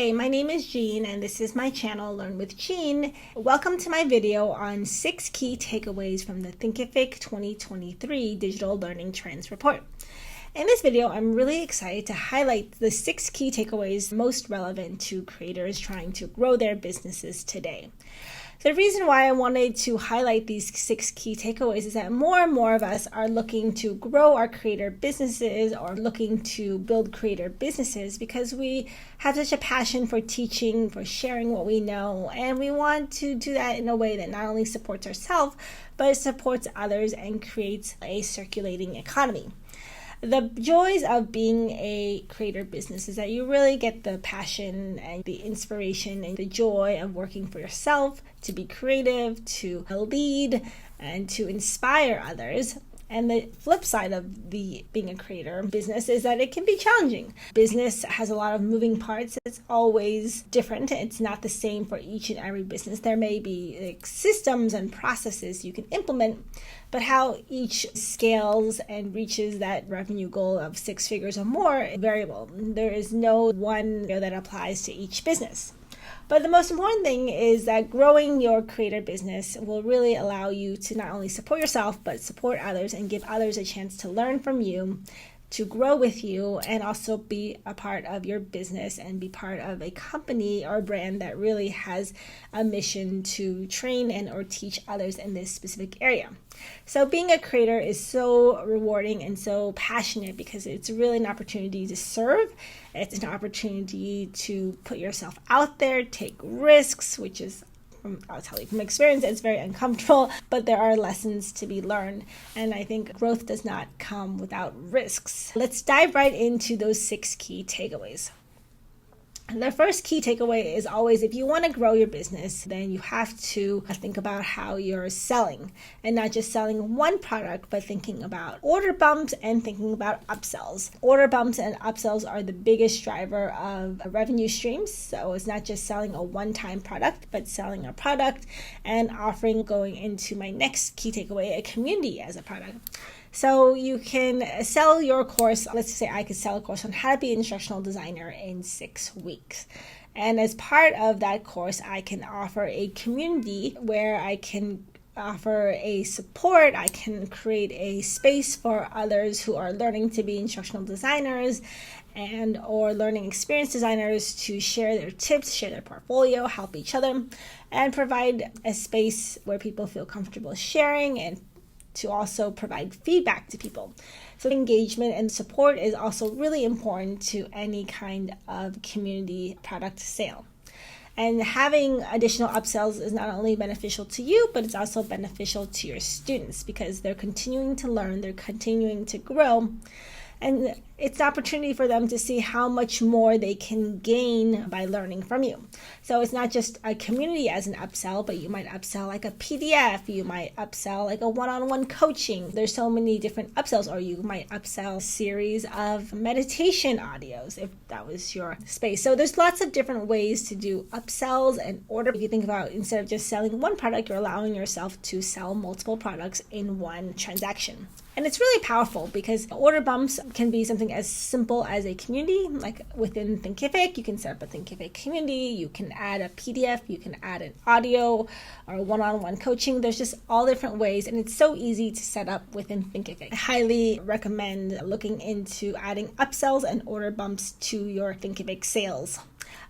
Hi, my name is Jean and this is my channel Learn with Jean. Welcome to my video on 6 key takeaways from the Thinkific 2023 Digital Learning Trends Report. In this video, I'm really excited to highlight the 6 key takeaways most relevant to creators trying to grow their businesses today. The reason why I wanted to highlight these 6 key takeaways is that more and more of us are looking to grow our creator businesses or looking to build creator businesses because we have such a passion for teaching, for sharing what we know, and we want to do that in a way that not only supports ourselves, but it supports others and creates a circulating economy. The joys of being a creator business is that you really get the passion and the inspiration and the joy of working for yourself, to be creative, to lead, and to inspire others. And the flip side of being a creator business is that it can be challenging. Business has a lot of moving parts. It's always different. It's not the same for each and every business. There may be systems and processes you can implement, but how each scales and reaches that revenue goal of 6 figures or more is variable. There is no one that applies to each business. But the most important thing is that growing your creator business will really allow you to not only support yourself, but support others and give others a chance to learn from you, to grow with you, and also be a part of your business and be part of a company or brand that really has a mission to train and or teach others in this specific area. So being a creator is so rewarding and so passionate because it's really an opportunity to serve. It's an opportunity to put yourself out there, take risks, which is, I'll tell you from experience, it's very uncomfortable, but there are lessons to be learned. And I think growth does not come without risks. Let's dive right into those 6 key takeaways. And the first key takeaway is always, if you want to grow your business, then you have to think about how you're selling, and not just selling one product, but thinking about order bumps and thinking about upsells. Order bumps and upsells are the biggest driver of revenue streams. So it's not just selling a one-time product, but selling a product and offering, going into my next key takeaway, a community as a product. So you can sell your course. Let's say I could sell a course on how to be an instructional designer in 6 weeks. And as part of that course, I can offer a community where I can offer a support. I can create a space for others who are learning to be instructional designers and or learning experience designers to share their tips, share their portfolio, help each other, and provide a space where people feel comfortable sharing and to also provide feedback to people. So engagement and support is also really important to any kind of community product sale. And having additional upsells is not only beneficial to you, but it's also beneficial to your students because they're continuing to learn, they're continuing to grow. And it's an opportunity for them to see how much more they can gain by learning from you. So it's not just a community as an upsell, but you might upsell like a PDF, you might upsell like a one-on-one coaching. There's so many different upsells, or you might upsell a series of meditation audios if that was your space. So there's lots of different ways to do upsells and order. If you think about, instead of just selling one product, you're allowing yourself to sell multiple products in one transaction. And it's really powerful because order bumps can be something as simple as a community. Like within Thinkific, you can set up a Thinkific community, you can add a PDF, you can add an audio or one-on-one coaching. There's just all different ways, and it's so easy to set up within Thinkific. I highly recommend looking into adding upsells and order bumps to your Thinkific sales.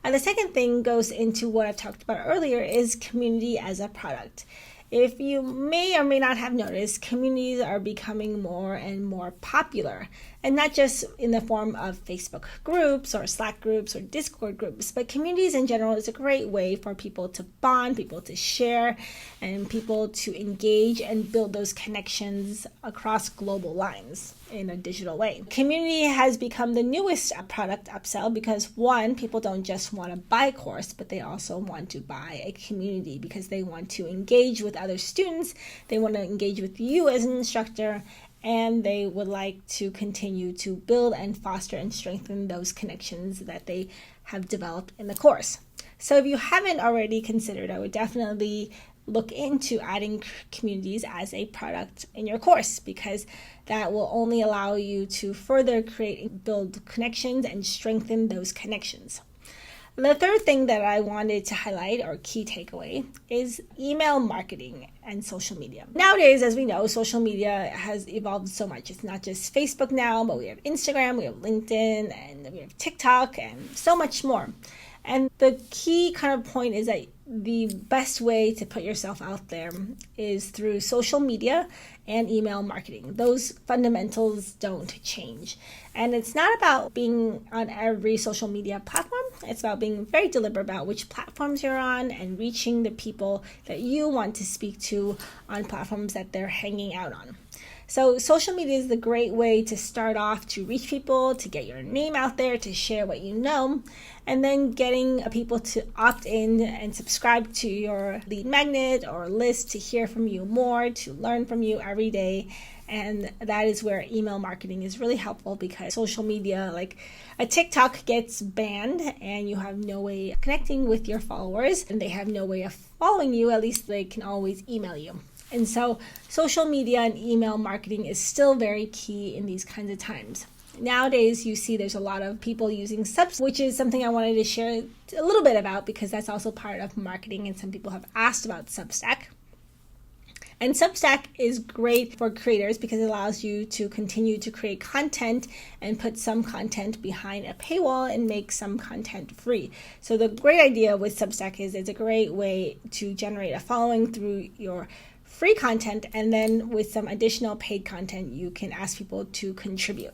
And the second thing goes into what I talked about earlier is community as a product. If you may or may not have noticed, communities are becoming more and more popular, and not just in the form of Facebook groups or Slack groups or Discord groups, but communities in general is a great way for people to bond, people to share, and people to engage and build those connections across global lines in a digital way. Community has become the newest product upsell because, one, people don't just want to buy a course, but they also want to buy a community because they want to engage with other students, they want to engage with you as an instructor, and they would like to continue to build and foster and strengthen those connections that they have developed in the course. So if you haven't already considered, I would definitely look into adding communities as a product in your course, because that will only allow you to further create and build connections and strengthen those connections. The third thing that I wanted to highlight, or key takeaway, is email marketing and social media. Nowadays, as we know, social media has evolved so much. It's not just Facebook now, but we have Instagram, we have LinkedIn, and we have TikTok, and so much more. And the key kind of point is that the best way to put yourself out there is through social media and email marketing. Those fundamentals don't change. And it's not about being on every social media platform. It's about being very deliberate about which platforms you're on and reaching the people that you want to speak to on platforms that they're hanging out on. So social media is the great way to start off, to reach people, to get your name out there, to share what you know, and then getting people to opt in and subscribe to your lead magnet or list to hear from you more, to learn from you every day. And that is where email marketing is really helpful, because social media, like a TikTok, gets banned and you have no way of connecting with your followers, and they have no way of following you. At least they can always email you. And so social media and email marketing is still very key in these kinds of times. Nowadays, you see there's a lot of people using Substack, which is something I wanted to share a little bit about, because that's also part of marketing, and some people have asked about Substack. And Substack is great for creators because it allows you to continue to create content and put some content behind a paywall and make some content free. So the great idea with Substack is it's a great way to generate a following through your free content, and then with some additional paid content, you can ask people to contribute.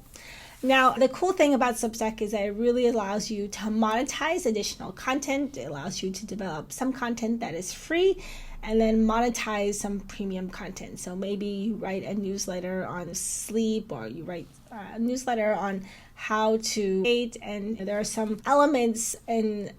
Now, the cool thing about Substack is that it really allows you to monetize additional content. It allows you to develop some content that is free and then monetize some premium content. So maybe you write a newsletter on sleep, or you write a newsletter on how to eat, and there are some elements and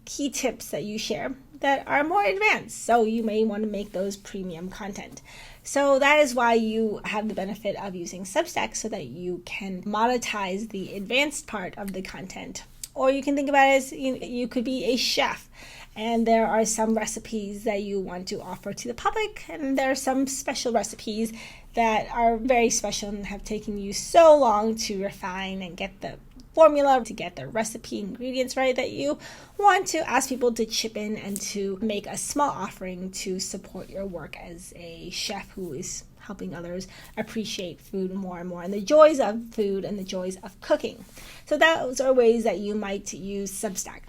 key tips that you share that are more advanced. So you may want to make those premium content. So that is why you have the benefit of using Substack, so that you can monetize the advanced part of the content. Or you can think about it as you could be a chef, and there are some recipes that you want to offer to the public, and there are some special recipes that are very special and have taken you so long to refine and get the formula, to get the recipe ingredients right, that you want to ask people to chip in and to make a small offering to support your work as a chef who is helping others appreciate food more and more, and the joys of food and the joys of cooking. So those are ways that you might use Substack.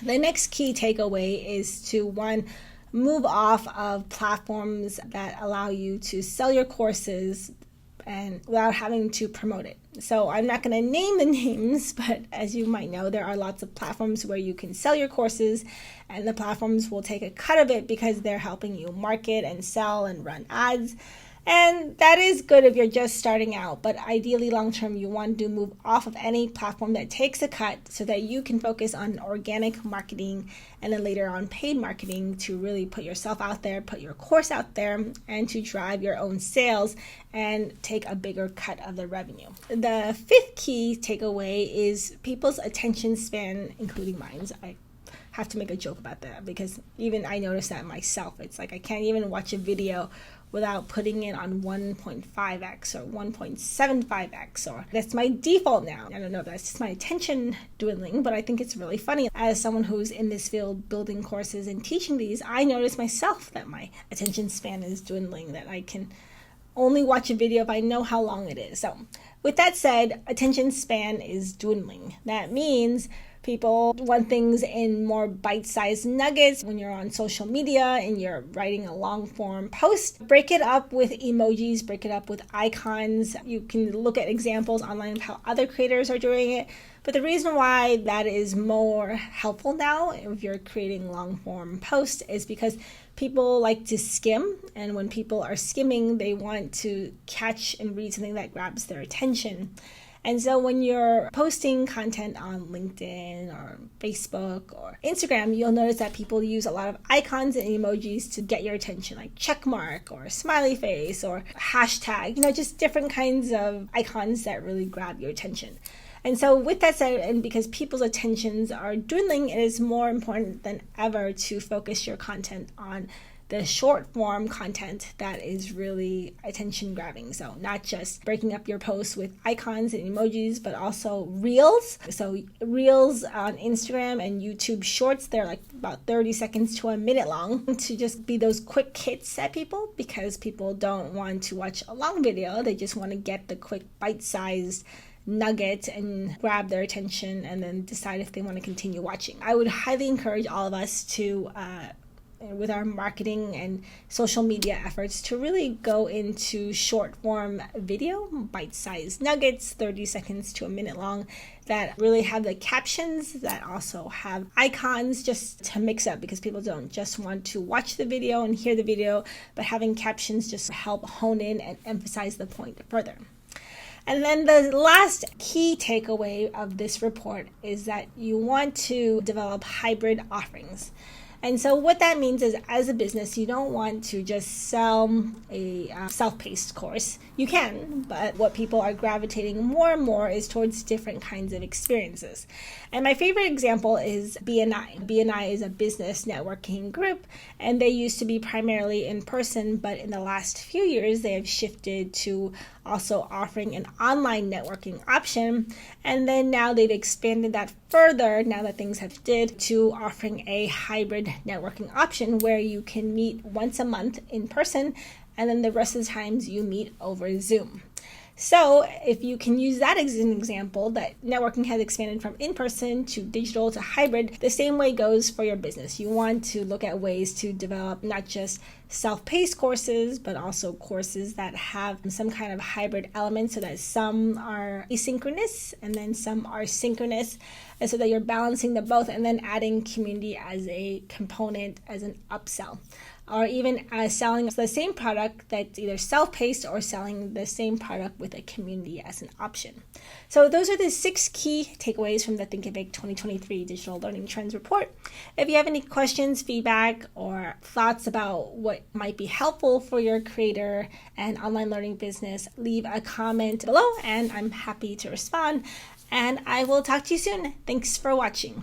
The next key takeaway is to, one, move off of platforms that allow you to sell your courses and without having to promote it. So I'm not going to name the names, but as you might know, there are lots of platforms where you can sell your courses, and the platforms will take a cut of it because they're helping you market and sell and run ads. And that is good if you're just starting out, but ideally long-term, you want to move off of any platform that takes a cut so that you can focus on organic marketing and then later on paid marketing to really put yourself out there, put your course out there, and to drive your own sales and take a bigger cut of the revenue. The fifth key takeaway is people's attention span, including mine. I have to make a joke about that because even I notice that myself. It's like I can't even watch a video without putting it on 1.5x or 1.75x, or that's my default now. I don't know if that's just my attention dwindling, but I think it's really funny. As someone who's in this field building courses and teaching these, I notice myself that my attention span is dwindling, that I can only watch a video if I know how long it is. So with that said, attention span is dwindling. That means people want things in more bite-sized nuggets. When you're on social media and you're writing a long-form post, break it up with emojis, break it up with icons. You can look at examples online of how other creators are doing it. But the reason why that is more helpful now, if you're creating long-form posts, is because people like to skim. And when people are skimming, they want to catch and read something that grabs their attention. And so when you're posting content on LinkedIn or Facebook or Instagram, you'll notice that people use a lot of icons and emojis to get your attention, like check mark or smiley face or hashtag, just different kinds of icons that really grab your attention. And so with that said, and because people's attentions are dwindling, it is more important than ever to focus your content on the short form content that is really attention grabbing. So not just breaking up your posts with icons and emojis, but also reels. So reels on Instagram and YouTube Shorts, they're like about 30 seconds to a minute long, to just be those quick hits at people, because people don't want to watch a long video. They just want to get the quick bite-sized nugget and grab their attention and then decide if they want to continue watching. I would highly encourage all of us to with our marketing and social media efforts, to really go into short form video, bite-sized nuggets, 30 seconds to a minute long, that really have the captions, that also have icons, just to mix up, because people don't just want to watch the video and hear the video, but having captions just help hone in and emphasize the point further. And then the last key takeaway of this report is that you want to develop hybrid offerings. And so what that means is, as a business, you don't want to just sell a self-paced course. You can, but what people are gravitating more and more is towards different kinds of experiences. And my favorite example is BNI. BNI is a business networking group, and they used to be primarily in person, but in the last few years, they have shifted to also offering an online networking option. And then now they've expanded that further, now that things have shifted, to offering a hybrid networking option where you can meet once a month in person, and then the rest of the times you meet over Zoom. So if you can use that as an example, that networking has expanded from in-person to digital to hybrid, the same way goes for your business. You want to look at ways to develop not just self-paced courses, but also courses that have some kind of hybrid element, so that some are asynchronous and then some are synchronous, and so that you're balancing the both, and then adding community as a component, as an upsell. Or even selling the same product that's either self-paced, or selling the same product with a community as an option. So those are the 6 key takeaways from the Thinkific 2023 Digital Learning Trends Report. If you have any questions, feedback, or thoughts about what might be helpful for your creator and online learning business, leave a comment below and I'm happy to respond. And I will talk to you soon. Thanks for watching.